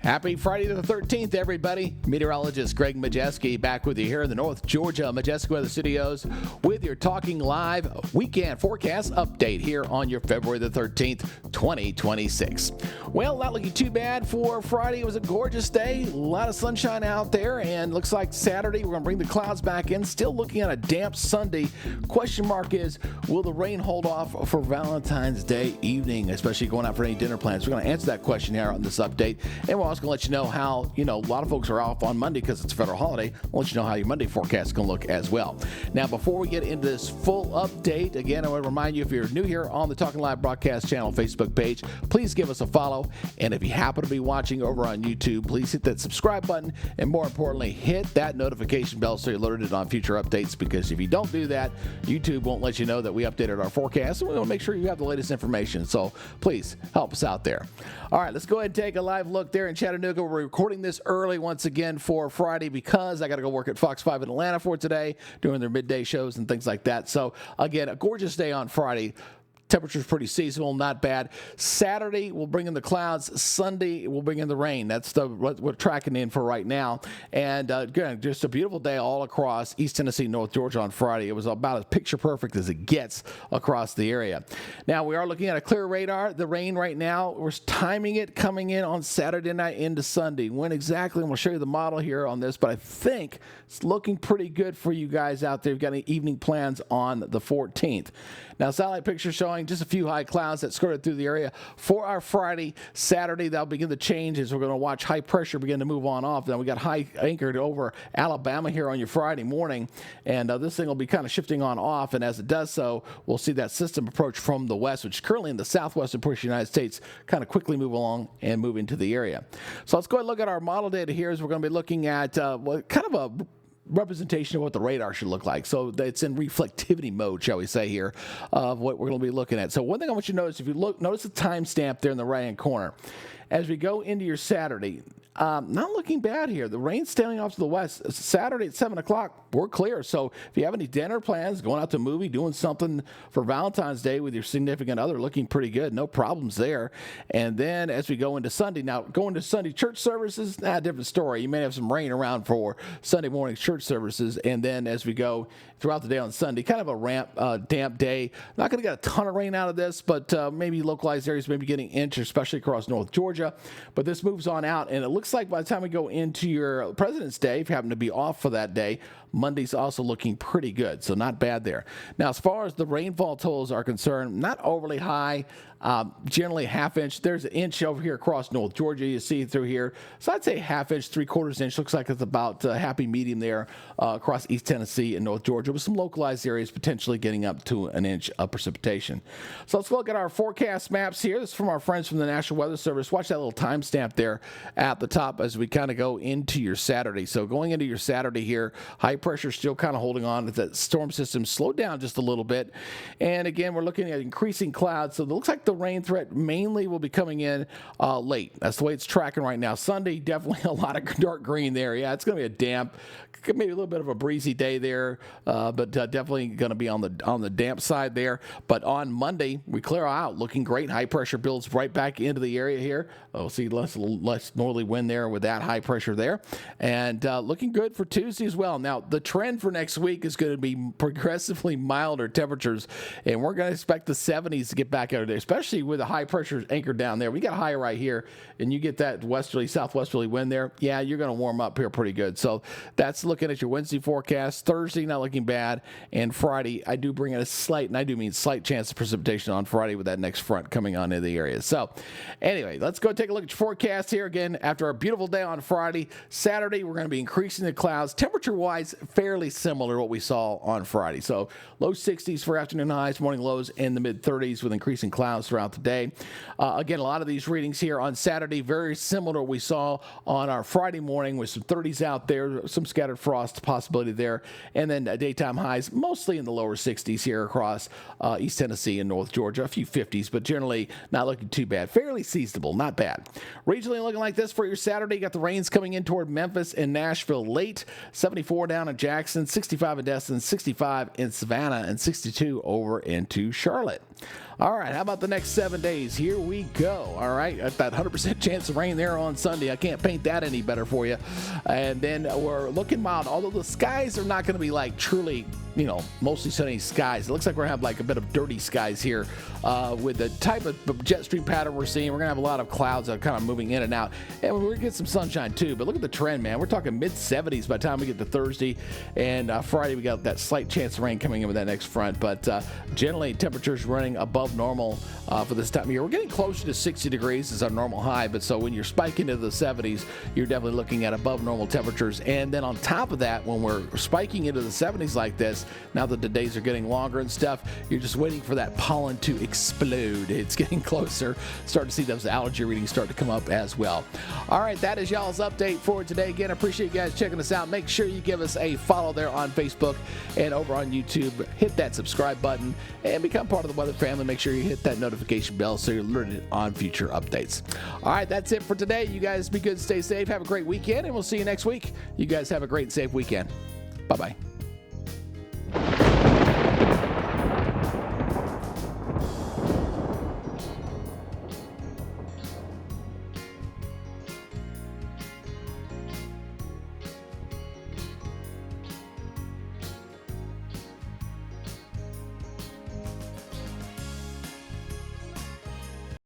Happy Friday the 13th, everybody. Meteorologist Greg Majewski back with you here in the North Georgia Majestic Weather Studios with your Talking Live weekend forecast update here on your February the 13th, 2026. Well, not looking too bad for Friday. It was a gorgeous day, a lot of sunshine out there, and looks like Saturday we're going to bring the clouds back in. Still looking at a damp Sunday. Question mark is, will the rain hold off for Valentine's Day evening, especially going out for any dinner plans? We're going to answer that question here on this update, and we're also going to let you know how, a lot of folks are off on Monday because it's a federal holiday. We'll let you know how your Monday forecast is going to look as well. Now, before we get into this full update, again, I want to remind you, if you're new here on the Talking Live broadcast channel Facebook page, please give us a follow. And if you happen to be watching over on YouTube, please hit that subscribe button. And more importantly, hit that notification bell so you're alerted on future updates, because if you don't do that, YouTube won't let you know that we updated our forecast. And we want to make sure you have the latest information. So please help us out there. All right, let's go ahead and take a live look there in Chattanooga. We're recording this early once again for Friday because I got to go work at Fox 5 in Atlanta for today, doing their midday shows and things like that. So again, a gorgeous day on Friday. Temperature's pretty seasonal, not bad. Saturday, we'll bring in the clouds. Sunday, we'll bring in the rain. That's what we're tracking in for right now. And again, just a beautiful day all across East Tennessee, North Georgia on Friday. It was about as picture perfect as it gets across the area. Now, we are looking at a clear radar. The rain right now, we're timing it coming in on Saturday night into Sunday. When exactly, and we'll show you the model here on this, but I think it's looking pretty good for you guys out there. You've got any evening plans on the 14th. Now, satellite picture showing just a few high clouds that skirted through the area for our Friday. Saturday, that'll begin to change as we're going to watch high pressure begin to move on off. Then we got high anchored over Alabama here on your Friday morning, and this thing will be kind of shifting on off. And as it does so, we'll see that system approach from the west, which is currently in the southwestern portion of the United States, kind of quickly move along and move into the area. So let's go ahead and look at our model data here as we're going to be looking at kind of a representation of what the radar should look like. So it's in reflectivity mode, shall we say here, of what we're going to be looking at. So one thing I want you to notice, if you notice the timestamp there in the right-hand corner. As we go into your Saturday, not looking bad here. The rain's staying off to the west. Saturday at 7 o'clock, we're clear. So if you have any dinner plans, going out to a movie, doing something for Valentine's Day with your significant other, looking pretty good. No problems there. And then as we go into Sunday, now going to Sunday church services, different story. You may have some rain around for Sunday morning church services. And then as we go throughout the day on Sunday, kind of a damp day. Not going to get a ton of rain out of this, but maybe localized areas maybe getting an inch, especially across North Georgia. But this moves on out, and it looks like by the time we go into your President's Day, if you happen to be off for that day, Monday's also looking pretty good, so not bad there. Now, as far as the rainfall totals are concerned, not overly high, generally half inch. There's an inch over here across North Georgia, you see through here. So I'd say half inch, 3/4 inch. Looks like it's about happy medium there across East Tennessee and North Georgia, with some localized areas potentially getting up to an inch of precipitation. So let's look at our forecast maps here. This is from our friends from the National Weather Service. Watch that little timestamp there at the top as we kind of go into your Saturday. So going into your Saturday here, high pressure still kind of holding on. That storm system slowed down just a little bit. And again, we're looking at increasing clouds. So it looks like the rain threat mainly will be coming in late. That's the way it's tracking right now. Sunday, definitely a lot of dark green there. Yeah, it's going to be a damp, maybe a little bit of a breezy day there, but definitely going to be on the damp side there. But on Monday, we clear out, looking great. High pressure builds right back into the area here. We'll see less northerly wind there with that high pressure there. And looking good for Tuesday as well. Now, the trend for next week is going to be progressively milder temperatures, and we're going to expect the 70s to get back out of there, especially with the high pressure anchored down there. We got high right here, and you get that southwesterly wind there. Yeah, you're going to warm up here pretty good. So that's looking at your Wednesday forecast. Thursday, not looking bad. And Friday, I do bring in a slight, and I do mean slight chance of precipitation on Friday with that next front coming on into the area. So anyway, let's go take a look at your forecast here again. After a beautiful day on Friday, Saturday, we're going to be increasing the clouds. Temperature-wise, fairly similar to what we saw on Friday. So low 60s for afternoon highs, morning lows in the mid-30s with increasing clouds throughout the day. Again, a lot of these readings here on Saturday, very similar to what we saw on our Friday morning with some 30s out there, some scattered frost possibility there, and then daytime highs mostly in the lower 60s here across East Tennessee and North Georgia. A few 50s, but generally not looking too bad. Fairly seasonable, not bad. Regionally looking like this for your Saturday. You got the rains coming in toward Memphis and Nashville late. 74 down in Jackson, 65 in Destin, 65 in Savannah, and 62 over into Charlotte. All right, how about the next next 7 days. Here we go. All right. At that 100% chance of rain there on Sunday. I can't paint that any better for you. And then we're looking mild, although the skies are not going to be like truly, mostly sunny skies. It looks like we're going to have like a bit of dirty skies here with the type of jet stream pattern we're seeing. We're going to have a lot of clouds that are kind of moving in and out. And we're going to get some sunshine too. But look at the trend, man. We're talking mid-70s by the time we get to Thursday. And Friday, we got that slight chance of rain coming in with that next front. But generally, temperatures running above normal for this time of year. We're getting closer to 60 degrees as our normal high. But so when you're spiking into the 70s, you're definitely looking at above normal temperatures. And then on top of that, when we're spiking into the 70s like this, now that the days are getting longer and stuff, you're just waiting for that pollen to explode. It's getting closer. Start to see those allergy readings start to come up as well. All right, that is y'all's update for today. Again, I appreciate you guys checking us out. Make sure you give us a follow there on Facebook and over on YouTube. Hit that subscribe button and become part of the Weather family. Make sure you hit that notification bell so you're alerted on future updates. All right, that's it for today. You guys be good, stay safe, have a great weekend, and we'll see you next week. You guys have a great and safe weekend. Bye-bye.